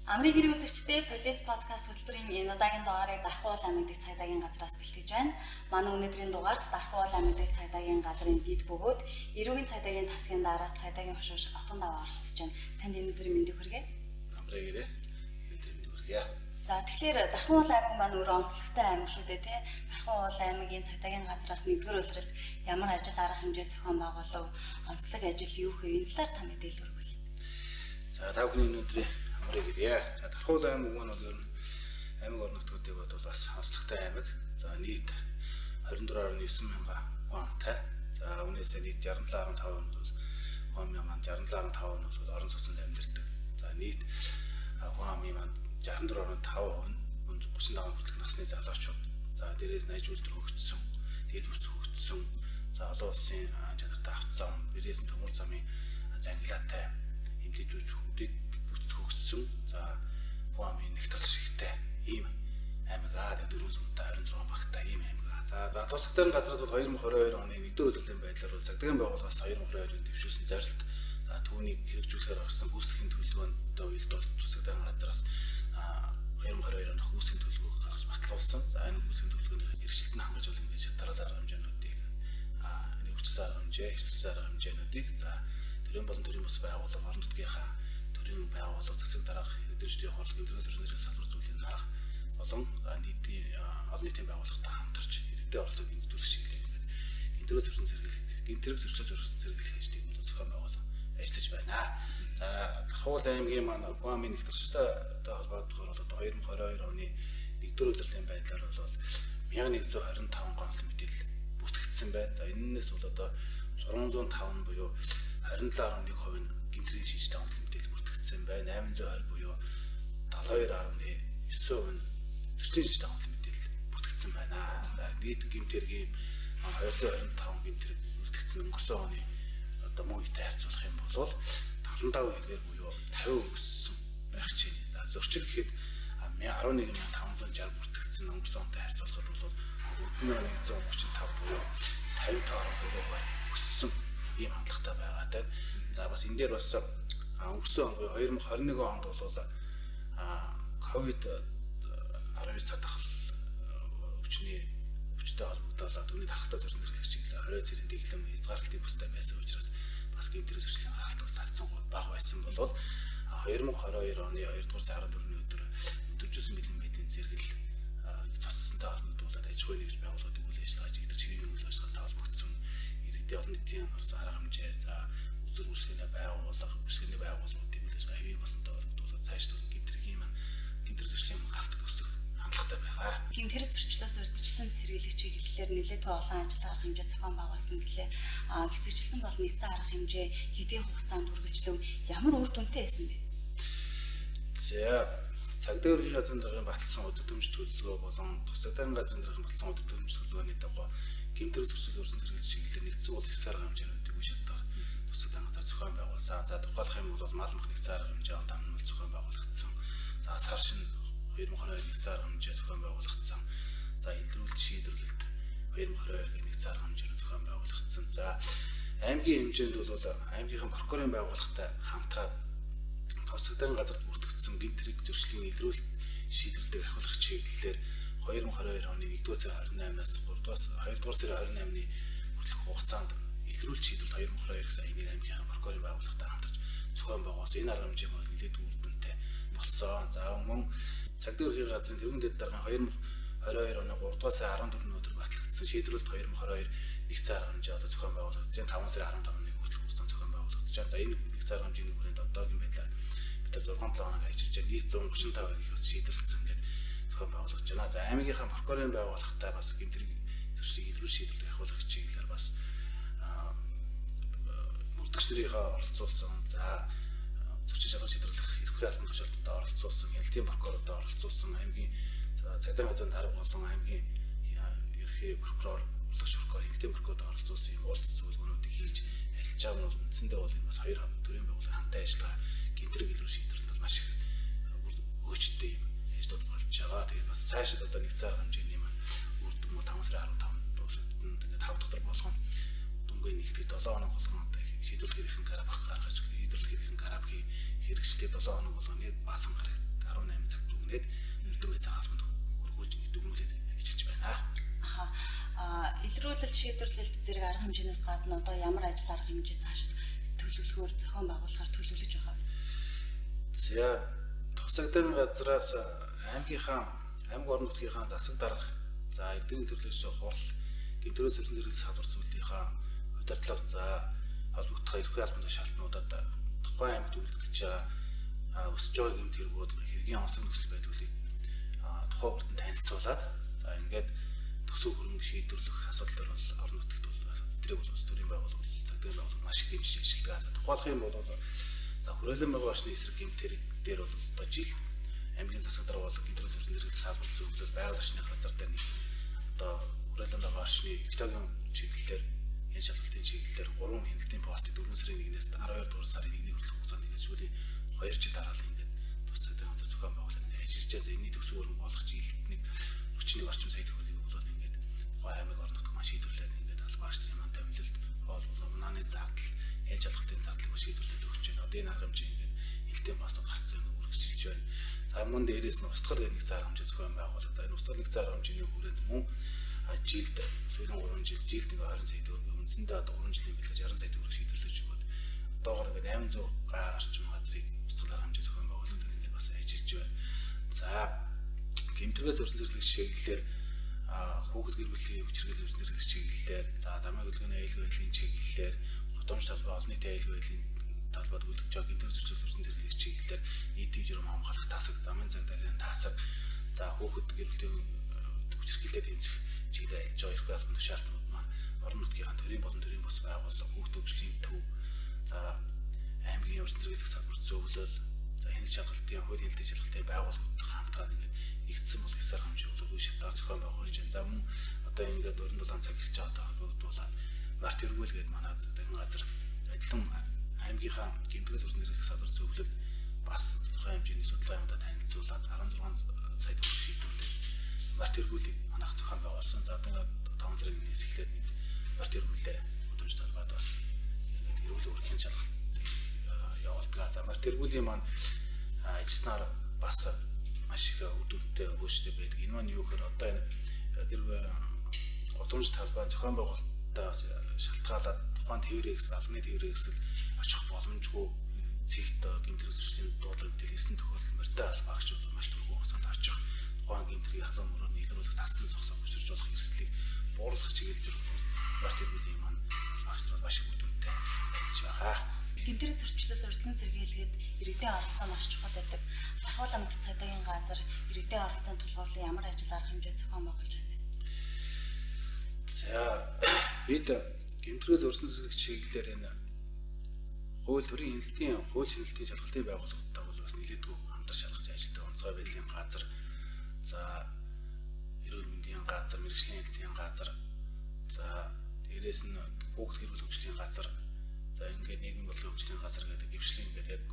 Амрыг хэрэг үзэгчдээ Полис подкаст хөтөлбөрийн энэ удаагийн дугаарыг Дархуул аймаг дэх цагдаагийн газраас бэлтгэж байна. Манай өнөөдрийн дугаард Дархуул аймаг дэх цагдаагийн газрын дид бөгөөд эрүүгийн цагдаагийн тасгийн дарга цагдаагийн хушууш Отон даваа оролцож байна. Танд энэ өдрийн мэндийг хүргэе. Амрыг хэрэг өдрийн мэндийг хүргэе. За тэгэхээр Дархуул аймаг маань өөрөө онцлогтой аймаг шүү дээ тий. Дархуул аймгийн цагдаагийн газраас нэгдүгээр улиралд ямар ажил арга хэмжээ зохион байгуулав, онцлог ажил юу вэ? Энэ талаар та мэдээлэл өргөе. За та бүхний өнөөдрийн Амрыг хэрэг. За Дархуул аймаг маань бол ер нь аймаг орон нутгуудыг бодвол бас онцлогтой аймаг. За нийт 24.9 мянган хүнтэй. За үүнээсээ нийт 67.5% нь бол хүн маань 67.5% нь бол орон сууцнд амьдардаг. За нийт хүн амын маань 64.5% нь 35 хүртэлх насны залуучууд. За дээрээс 80 үлдэр хөгжсөн, дэд бүс хөгжсөн. За олон улсын чанартай автсан, дээрээс нь төмөр замын зангилаатай эмчилж хүүхдийг бүс хөгжсөн. За хүн амын нэгтрал шигтэй ийм аймаг дөрөв сүнтэй 26 багтай ийм аймаг. За тусгай газраас бол 2022 оны 1-р улирлын байдлаар бол цагдаагийн байгууллагаас 2022-ыг дэвшүүлсэн зорилт түүнийг хэрэгжүүлэхээр гарсан гүйцэтгэлийн төлөвлөгөөнд уялдуулж тусгай газраас 2022 оных гүйцэтгэлийн төлөвлөгөөг гаргаж батлуулсан. За энэ гүйцэтгэлийн төлөвлөгөөний хэрэгжилтэнд хангаж бол ингээд шатараа зарга хэмжээнүүдийг нэгүсэл зарга хэмжээ, эсрэг зарга хэмжээнүүдийг за төрийн болон төрийн бус байгууллага орон нутгийнхаа төрийн байгууллага засаг дарга хэдэнчдийн хурлын гэмтрээс өрнөж салбар зүйлийг гаргах болон нийтийн олон нийтийн байгууллагатай хамтарч иргэдэд оролцоог нэмэгдүүлэх чиглэлээр ингээд гэмтрээс өрсөн зэрэглэх, гэмтрэг зөрчилж өрсөн зэрэглэх ажлыг бол зохион байгуулсан ажиллаж байна. За Дархуул аймгийн маань хүн амын нэгтрэлтэй холбоотойгоор бол одоо 2022 оны 1-р улирлын байдлаар бол 1125 гонол мэдээлэл бүртгэгдсэн байна. За энэс бол одоо 305 буюу 27.1% нь гэмтрийн шинжтэй гонол мэдээлэл бүртгэгдсэн байна. 820 буюу 72.9% нь зөрчлийн шинжтэй гонол мэдээлэл бүртгэгдсэн байна. За нийт гэмтэргийн 225 гэмтрэг бүртгэгдсэн өнгөрсөн оны одоо мөн үетэй харьцуулах юм бол 75 хэрэгээр буюу 50 өссөн байх чинь. За зөрчил гэхэд 11,560 бүртгэгдсэн өнгөрсөн онтой харьцуулахад бол 4,135 буюу 50 таараа дөрөв өссөн ийм хандлагатай байгаатай. За бас энэ дээр бас өнгөрсөн он 2021 онд бол ковид 19 сатгал өвчтэй холбогдоод түүний тархтай зурсан зэрэглэгч чиглэлээр 20 цэрийн дэглэм хязгаарлалтын бүстэй байсан учраас бас гэмтрийн зөрчлийн гаралт бол харьцангуй бага байсан болол 2022 оны 2-р сарын 14-ний өдөр өдөржүүлсэн бэлэн байдлын зэрэгэл цоцсонтой холбогдуулаад аж ахуйн нэгж байгууллагын үйл ажиллагаа чиглэлээр чиглэлийн үйл ажиллагаатай холбогдсон иргэдийн олон нийтийн гарсан арга хэмжээ за үзүр үйлчлэгээний байгууллагуудын үйл ажиллагаа хэвийн болсонтой холбогдуулаад цаашлуулан гэмтрийн гэмтэр зөрчлийн гаралт үүсэх хандлагатай байгаа. Гэмтэр зөрчлөөс урьдчилсан сэргийлэх чиглэлээр нэлээдгүй олон ажил арга хэмжээ зохион байгуулсан гэлээ. Хэсэгчилсэн бол нэгдсэн арга хэмжээ хэдийн хугацаанд үргэлжлэв ямар үр дүнтэй байсан бэ? За цагдаа ерөнхий газрын даргын баталсан өдөртөмж төлөвлөгөө болон тусгай газрын даргын баталсан өдөртөмж төлөвлөгөөний дагуу гэмтэр зөрчил урьдчилсан сэргийлэх чиглэлээр нэгдсэн бол их арга хэмжээнүүдийг үе шатаар тусгай газар зохион байгуулсан. За тухайлах юм бол мал мах нэгдсэн арга хэмжээ он тамнуул зохион байгуулагдсан. За сар шин 2022 нэгдсэн арга хэмжээ зохион байгуулагдсан. За илрүүлэлт шийдвэрлэлт 2022-гийн нэгдсэн арга хэмжээнд зохион байгуулагдсан. За аймгийн хэмжээнд бол аймгийнхын прокурорын байгууллагатай хамтраад тусгай газарт бүртгэгдсэн гэмтрийг зөрчлийн илрүүлэлт шийдвэрлэлийг ахиулах чиглэлээр 2022 оны 1-р сарын 28-наас 3-р сарын 28-ны хүртэлх хугацаанд илрүүлэлт шийдвэрлэлт 2022 гэсэн аймгийн аймгийн прокурорын байгууллагатай хамтарч зохион байгуулсан. Энэ арга хэмжээ бол нэлээд үр дүнтэй болсон. За мөн цагдаа ерөнхий газрын тэргүүн дэд даргын 2022 оны 3-р сарын 14-ний өдөр батлагдсан шийдвэрлэлт 2022 нэгдсэн арга хэмжээ одоо зохион байгуулагдсан. 5 сарын 15-ны хүртэлх хугацаанд зохион байгуулагдсан. За энэ нэгдсэн арга хэмжээний хүрээнд одоогийн байдлаар бид 6-7 хоног ажиллаж нийт 135 эрх бас шийдвэрлсэн гэдэг зохион байгуулагдаж байна. За аймгийнхаа прокурорын байгууллагатай бас гэмтрийн зөрчлийг илрүүлэх шийдвэрлэлийг ахиулах чиглэлээр бас бүртгэгч нарынхаа оролцуулсан. За зөрчил шалгах шийдвэрлэх эрхээ албан тушаалтад оролцуулсан, хяналтын прокурород оролцуулсан, аймгийн цагдаа газрын дарга болон аймгийн ерхий прокурор, урлагч прокурор, хяналтын прокурород оролцуулсан юм уулзалт зөвлөгөөнүүдийг хийж ажиллаж байгаа нь бол үндсэндээ бол энэ бас хоёр төрлийн байгууллагын хамтаа ажиллагаа гэмтрийг илрүүлэх шийдвэрлэлд бол маш их өгөөжтэй юм ажлууд болж байгаа. Тэгээд бас цаашид одоо нэгдсэн арга хэмжээний үр дүн бол 5 сарын 15-нд дуусаад тэгээд 5 дахь болгон дүнгээ нэгтгэж 7 хоног болгон одоо шийдвэрлэх эрхийн гараа гаргаж шийдвэрлэх эрхийн гараа хэрэгжлээ 7 хоног болгоны баасан 18 цагт дүгнээд Эрдэнэ цагаан албанд хөргүүлж дүгнүүлээд ажиллаж байна. Илрүүлэлт шийдвэрлэлт зэрэг арга хэмжээнээс гадна одоо ямар ажил арга хэмжээ цаашид төлөвлөхөөр зохион байгуулахаар төлөвлөж байгаа вэ? За тусагдсан газраас аймгийн орон нутгийнхаа засаг дарга за Эрдэнэ төрлөөс хурал гэмтрээс өрсөн зэрэглэл салбар зүйлийнхаа удирдлага за холбогдох ерхий албаны шалтнуудад тухайн аймагт үйлдвэрлэж байгаа өсөж байгаа гэмт хэрэгүүд хэргийн онцлог нөхцөл байдлыг тухайн бүрдэнд танилцуулаад за ингээд төсөв хөрөнгө шийдвэрлэх асуудал бол орон нутагт бол тэрийг бол улс төрийн байгууллага цагдаагийн байгууллага маш их дэмжиж ажилладаг. Тухайлах юм бол за хүрээлэн байгаа орчны эсрэг гэмт хэрэг дээр бол одоо жил аймгийн засаг дарга болон гэмтрээс өрсөн зэрэглэл салбар зөвлөлд байгаль орчны газар дээр нэг одоо хүрээлэн байгаа орчны экологийн чиглэлээр энэ шалгалтын чиглэлээр 3 хяналтын постыг 4 сарын 1-ээс 12 дугаар сарын 1-ний хүртэлх хугацаанд ингээд сүүлийн 2 жил дараалал ингээд тусаад байгаа зохион байгуулалт ингээд ажиллаж байгаа. Энэний төсөв хөрөнгө болох жилд нэг 31 орчим сая төгрөгийг бол ингээд аймаг орон нутг маш шийдвэрлээд ингээд албаагч нарын маань томилолт хоол унааны зардал энэ шалгалтын зардлыг шийдвэрлээд өгч байна. Одоо энэ арга хэмжээ ингээд хяналтын постууд гарцсан үргэлжилж байна. За мөн дээрээс нь устгал гэдэг нэг зар хэмжээ зохион байгуулалт. Энэ устгал нэг зар хэмжээний хүрээнд мөн жилд сүүлийн 3 жилд нэг 20 сая төгрөг үндсэндээ одоо 3 жилийн бэлгэж 60 сая төгрөг шийдвэрлэж өгöd одоогоор ингээд 800 га орчим газрыг устгалаар хэмжээ зохион байгуулалт ингээд бас ажиллаж байна. За гэмтрээс өрсөн зэрэглэх чиглэлээр хүүхэд гэр бүлийн хүчирхийлэл өрсөн зэрэглэх чиглэлээр за замын хөдөлгөөний аюулгүй байдлын чиглэлээр гудамж талбай олон нийтийн аюулгүй байдлын талбайд үлдэж байгаа гэмтрээс өрсөн зэрэглэх чиглэлээр нийтийн журам хамгаалах тасаг замын цагдаагийн тасаг за хүүхэд гэр бүлийн хүчирхийлэлд тэмцэх чиглэлээр ажиллаж байгаа ерхий албан тушаалтнууд маань орон нутгийн төрийн болон төрийн бус байгууллага хүүхд хөгжлийн төв за аймгийн өрсөн зэрэглэх салбар зөвлөл за хяналт шалгалтын хуулийн хэлтийн шалгалтын байгууллагуудтай хамтран ингээд нэгдсэн бол их сар хэмжээ бол үе шатаар зохион байгуулж байна. За мөн одоо ингээд өрн дулаан цаг хэлж байгаа холбогдуулаад март эргүүл гээд манай цагдаагийн газар адилхан аймгийнхаа гэмтрээс өрсөн зэрэглэх салбар зөвлөлд бас тодорхой хэмжээний судалгаануудад танилцуулаад 16 сая төгрөг шийдвэрлээд март эргүүлийг манайх зохион байгуулсан. За одоо 5 сарын 1-ээс эхлээд бид март эргүүлээ гудамж талбайд бас ингээд эрүүл өрхийн шалгалт явуулдаг. За март эргүүлийн маань ажилласнаар бас маш их үр дүнтэй өгөөжтэй байдаг. Энэ маань юу гэхээр одоо энэ гудамж талбай зохион байгуулалтаас шалтгаалаад тухайн тээврээс албаны тээврээс очих боломжгүй цэгт гэмтрээс өрсөлдөөн дуудлага дэлгэсэн тохиолдолд морьтой албаагч бол маш түргэн хугацаанд очих тухайн гэмтрийн халуун мөрөөр нийлүүлэх талсан зогсоох учиржуулах эрсдлийг бууруулах чиглэлээр бол март эргүүлийн маань албаагч нар маш их үр дүнтэй ажиллаж байгаа. Гэмтрийн зөрчлөөс урьдчилан сэргийлгээд иргэдийн оролцоо маш чухал байдаг. Дархуул аймагт цагдаагийн газар иргэдийн оролцоонд тулгуурлан ямар ажил арга хэмжээ зохион байгуулж байна вэ? За бид гэмтрээс өрсөн зэрэглэх чиглэлээр энэ хууль төрийн хяналтын шалгалтын байгууллагуудтай бол бас нэлээдгүй хамтар шалгаж ажилладаг. Онцгой байдлын газар за эрүүл мэндийн газар, мэргэжлийн хэлтийн газар за дээрээс нь хүүхэд гэр бүл хөгжлийн газар за ингээд нийгмийн бодлогын хөгжлийн газар гэдэг гэрчлэн ингээд яг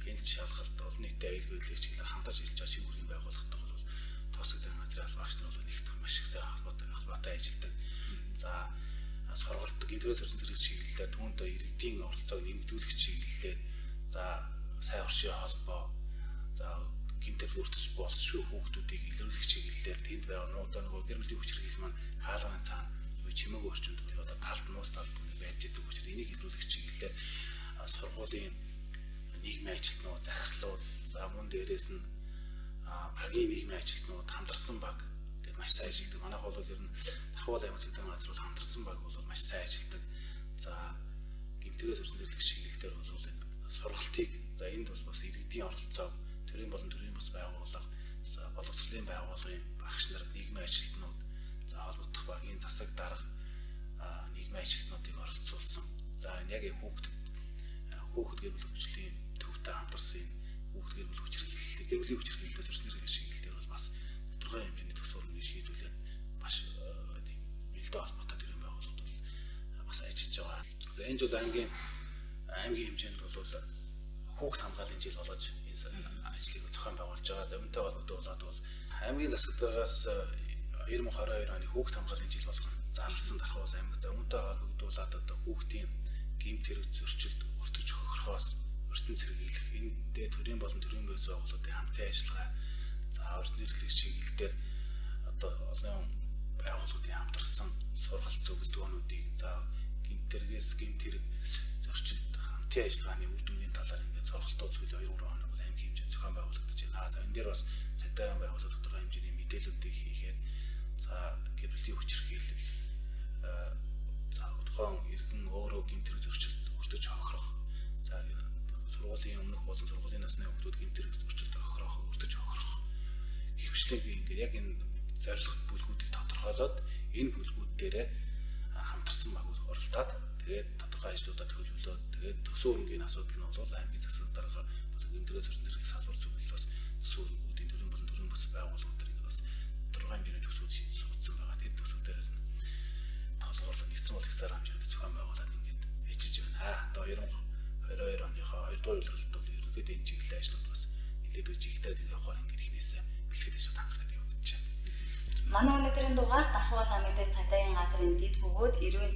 хяналт шалгалт олон нийтийн аюулгүй байдлын чиглэлээр хамтарч ажиллаж байгаа шийдвэрийн байгууллагатай бол тусгай газрын албаагч нар бол нэгт маш их сайн холбоотой ажилладаг. За сургалт гэмтрээс өрсөн зэрэг чиглэлээр түүнд иргэдийн оролцоог нэмэгдүүлэх чиглэлээр за сайн оршийн холбоо за гэмтэр өртөж болцшгүй хүүхдүүдийг илрүүлэх чиглэлээр тэнд байгаа нуудаа нөгөө гэр бүлийн хүчирхийлэл маань хаалганы цаана чимээгүй орчинд одоо талд нуус талд байж идэг учраас энийг илрүүлэх чиглэлээр сургуулийн нийгмийн ажилтнууд, захирлууд за мөн дээрээс нь багийн нийгмийн ажилтнууд хамтарсан баг гэдэг маш сайн ажилладаг. Манайх бол ер нь Дархуул аймаг цагдаагийн газар бол хамтарсан баг бол маш сайн ажилладаг. За гэмтрээс өрсөн зэрэглэх чиглэлээр бол энэ сургалтыг за энд бас иргэдийн оролцоо төрийн болон төрийн бус байгууллага боловсролын байгууллагын багш нар нийгмийн ажилтнууд за холбогдох багийн засаг дарга нийгмийн ажилтнуудыг оролцуулсан. За энэ яг хүүхэд гэр бүл хөгжлийн төвтэй хамтарсан хүүхэд гэр бүл хүчирхийллээс өрсөн зэрэглэх чиглэлээр бол бас тодорхой хэмжээний төсөв хөрөнгөний шийдвэрлээд маш бэлдээ холбоотой төрийн байгууллагууд бол бас ажиллаж байгаа. За энэ жил аймгийн хэмжээнд бол хүүхэд хамгааллын жил болгож энэ ажлыг зохион байгуулж байгаа. За үүнтэй холбогдуулаад бол аймгийн засаг даргаас 2022 оны хүүхэд хамгааллын жил болгон зарласан Дархуул аймаг. За үүнтэй холбогдуулаад одоо хүүхдийн гэмт хэрэг зөрчилд өртөж хохирохоос өртөн сэргийлэх, энэ дээр төрийн болон төрийн бус байгууллагуудын хамтын ажиллагаа, за өртөн зэрлэгч чиглэлээр одоо олон байгууллагуудын хамтарсан сургалт зөвлөгөөнүүдийг за гэмтэргээс гэмт хэрэг зөрчилд хамтын ажиллагааны үр дүнгийн талаар ингээд сургалтууд сүүлийн 2-3 хоног бол аймгийн хэмжээнд зохион байгуулагдаж байна. За энэ дээр бас цагдаагийн байгууллага тодорхой хэмжээний мэдээллүүдийг хийхээр за гэр бүлийн хүчирхийлэл за тухайн иргэн өөрөө гэмт хэрэг зөрчилд өртөж хохирох, за сургуулийн өмнөх болон сургуулийн насны хүүхдүүд гэмт хэрэг зөрчилд хохирох, өртөж хохирох гихвчлэг ингээд яг энэ зорилгот бүлгүүдийг тодорхойлоод энэ бүлгүүд дээрээ хамтарсан багууд оролдоод тэгээд тодорхой ажлуудад төлөвлөлөөд тэгээд төсөв хөрөнгөний асуудал нь бол аймгийн засаг дарга болон гэмтрээс өрсөн зэрэг салбар зөвлөлөөс төсөв хөрөнгүүдийн төрийн болон төрийн бас байгууллагууд төр ингээд бас тодорхой хэмжээний төсвүүд суудсан байгаа. Тэгээд төсвүүдээс нь толгуурлан нэгдсэн бол их сар хэмжээний зохион байгуулаад ингээд ажиллаж байна. Одоо 2022 оныхоо 2 дугаар үйлрэлт бол ерөнхийдөө энэ чиглэлийн ажлууд бас нэлээд үжигтэй тэгээд явахаар ингээд эхнээсээ бэлтгэл ажлууд хангалттай явагдаж байна. Манай өнөөдрийн дугаар Давхар уулын мэдээ цагдаагийн газрын дэд бөгөөд эрүүгийн